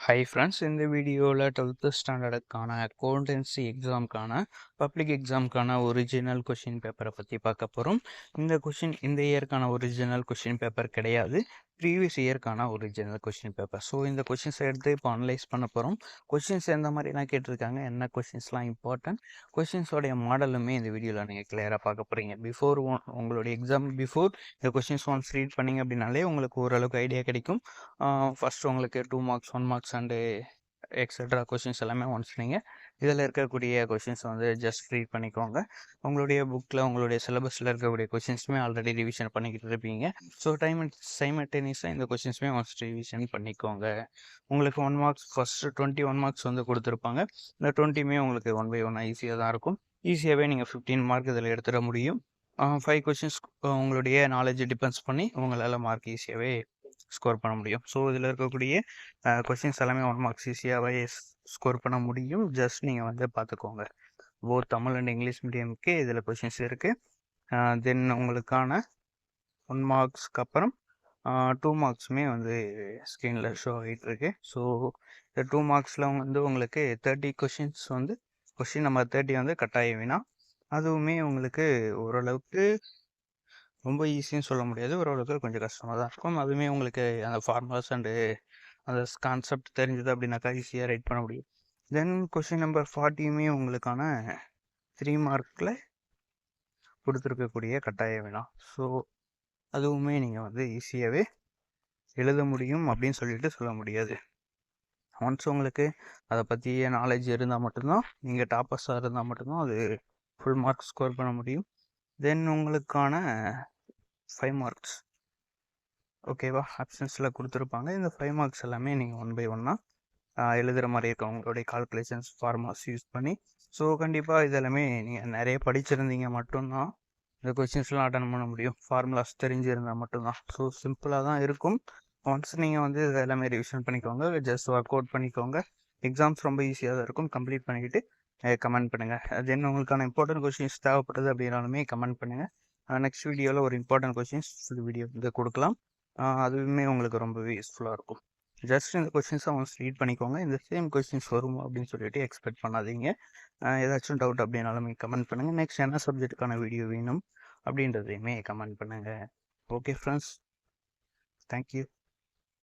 Hi friends, இந்த வீடியோவில் 12th ஸ்டாண்டர்டுக்கான அக்கௌண்டன்சி எக்ஸாமுக்கான பப்ளிக் எக்ஸாமுக்கான ஒரிஜினல் கொஷின் பேப்பரை பற்றி பார்க்க போகிறோம். இந்த கொஷின் இந்த இயர்க்கான ஒரிஜினல் கொஷின் பேப்பர் கிடையாது, ப்ரீவியஸ் இயர்க்கான ஒரிஜினல் கொஷின் பேப்பர். ஸோ இந்த கொஷின்ஸை எடுத்து இப்போ அனலைஸ் பண்ண போகிறோம். கொஷின்ஸ் எந்த மாதிரிலாம் கேட்டிருக்காங்க, என்ன கொஷின்ஸ்லாம் இம்பார்ட்டன்ட், கொஷின்ஸோடைய மாடலுமே இந்த வீடியோவில் நீங்கள் கிளியராக பார்க்க போகிறீங்க. உங்களுடைய எக்ஸாம் பிஃபோர் இந்த கொஷின்ஸ் ஒன்ஸ் ரீட் பண்ணிங்க அப்படின்னாலே உங்களுக்கு ஓரளவுக்கு ஐடியா கிடைக்கும். ஃபஸ்ட் உங்களுக்கு 2 marks 1 marks and extra questions எல்லாமே ஒன்ஸ் நீங்கள் இதில் இருக்கக்கூடிய கொஷின்ஸ் வந்து ஜஸ்ட் ரீட் பண்ணிக்கோங்க. உங்களுடைய புக்கில் உங்களுடைய சிலபஸில் இருக்கக்கூடிய கொஷின்ஸுமே ஆல்ரெடி ரிவிஷன் பண்ணிக்கிட்டு இருப்பீங்க. ஸோ சைமல்டேனியஸாக இந்த கொஷின்ஸுமே ஒன்ஸ் ரிவிஷன் பண்ணிக்கோங்க. உங்களுக்கு 1 மார்க்ஸ் ஃபஸ்ட்டு 21 மார்க்ஸ் வந்து கொடுத்துருப்பாங்க. இந்த 20மே உங்களுக்கு 1 by 1 ஈஸியாக தான் இருக்கும். ஈஸியாகவே நீங்கள் 15 மார்க் இதில் எடுத்துட முடியும். 5 கொஷின்ஸ் உங்களுடைய நாலேஜ் டிபெண்ட்ஸ் பண்ணி உங்களால் மார்க் ஈஸியாகவே ஸ்கோர் பண்ண முடியும். ஸோ இதில் இருக்கக்கூடிய கொஷின்ஸ் எல்லாமே 1 மார்க்ஸ் ஈஸியாகவே ஸ்கோர் பண்ண முடியும். ஜஸ்ட் நீங்கள் வந்து பார்த்துக்கோங்க. போத் தமிழ் அண்ட் இங்கிலீஷ் மீடியமுக்கு இதில் கொஷின்ஸ் இருக்குது. தென் உங்களுக்கான 1 மார்க்ஸ்க்கு அப்புறம் 2 மார்க்ஸுமே வந்து ஸ்க்ரீனில் ஷோ ஆகிட்டு இருக்கு. ஸோ இந்த 2 மார்க்ஸில் வந்து உங்களுக்கு 30 கொஷின்ஸ் வந்து கொஷின் நம்பர் 30 வந்து கட்டாய வினா. அதுவுமே உங்களுக்கு ஓரளவுக்கு ரொம்ப ஈஸின்னு சொல்ல முடியாது, ஓரளவுக்கு கொஞ்சம் கஷ்டமாக தான் இருக்கும். அதுவுமே உங்களுக்கு அந்த ஃபார்முலாஸ் அண்டு அந்த கான்செப்ட் தெரிஞ்சது அப்படின்னாக்கா ஈஸியாக ரைட் பண்ண முடியும். தென் கொஷின் நம்பர் 40யுமே உங்களுக்கான 3 மார்க்கில் கொடுத்துருக்கக்கூடிய கட்டாய வினா. ஸோ அதுவுமே நீங்கள் வந்து ஈஸியாகவே எழுத முடியும் அப்படின்னு சொல்லிட்டு சொல்ல முடியாது. ஒன்ஸ் உங்களுக்கு அதை பற்றிய நாலேஜ் இருந்தால் மட்டும்தான், நீங்கள் டாப்பர்ஸாக இருந்தால் மட்டும்தான் அது ஃபுல் மார்க் ஸ்கோர் பண்ண முடியும். தென் உங்களுக்கான 5 மார்க்ஸ் ஓகேவா ஆப்ஷன்ஸில் கொடுத்துருப்பாங்க. இந்த 5 மார்க்ஸ் எல்லாமே நீங்கள் 1 by 1 எழுதுகிற மாதிரி இருக்கும் உங்களுடைய கால்குலேஷன்ஸ் ஃபார்முலாஸ் யூஸ் பண்ணி. ஸோ கண்டிப்பாக இதெல்லாமே நீங்கள் நிறைய படிச்சிருந்தீங்க மட்டும்தான் இந்த கொஷின்ஸ்லாம் அட்டன் பண்ண முடியும். ஃபார்முலாஸ் தெரிஞ்சிருந்தால் மட்டும்தான். ஸோ சிம்பிளாக தான் இருக்கும். ஒன்ஸ் நீங்கள் வந்து இது எல்லாமே ரிவிஷன் பண்ணிக்கோங்க, ஜஸ்ட் ஒர்க் அவுட் பண்ணிக்கோங்க. எக்ஸாம்ஸ் ரொம்ப ஈஸியாக தான் இருக்கும். கம்ப்ளீட் பண்ணிக்கிட்டு கமெண்ட் பண்ணுங்கள். தென் உங்களுக்கான இம்பார்ட்டன்ட் கொஷின்ஸ் தேவைப்படுது அப்படின்னாலுமே கமெண்ட் பண்ணுங்கள். நெக்ஸ்ட் வீடியோவில் ஒரு இம்பார்ட்டன்ட் கொஷின்ஸ் ஃபுல் வீடியோ வந்து கொடுக்கலாம். அதுவுமே உங்களுக்கு ரொம்பவே யூஸ்ஃபுல்லாக இருக்கும். ஜஸ்ட் இந்த கொஷின்ஸை ஒன்ஸ் ரீட் பண்ணிக்கோங்க. இந்த சேம் கொஷின்ஸ் வரும் அப்படின்னு சொல்லிட்டு எக்ஸ்பெக்ட் பண்ணாதீங்க. ஏதாச்சும் டவுட் அப்படின்னாலுமே கமெண்ட் பண்ணுங்கள். நெக்ஸ்ட் என்ன சப்ஜெக்ட்டுக்கான வீடியோ வேணும் அப்படின்றதையுமே கமெண்ட் பண்ணுங்கள். Okay friends, thank you.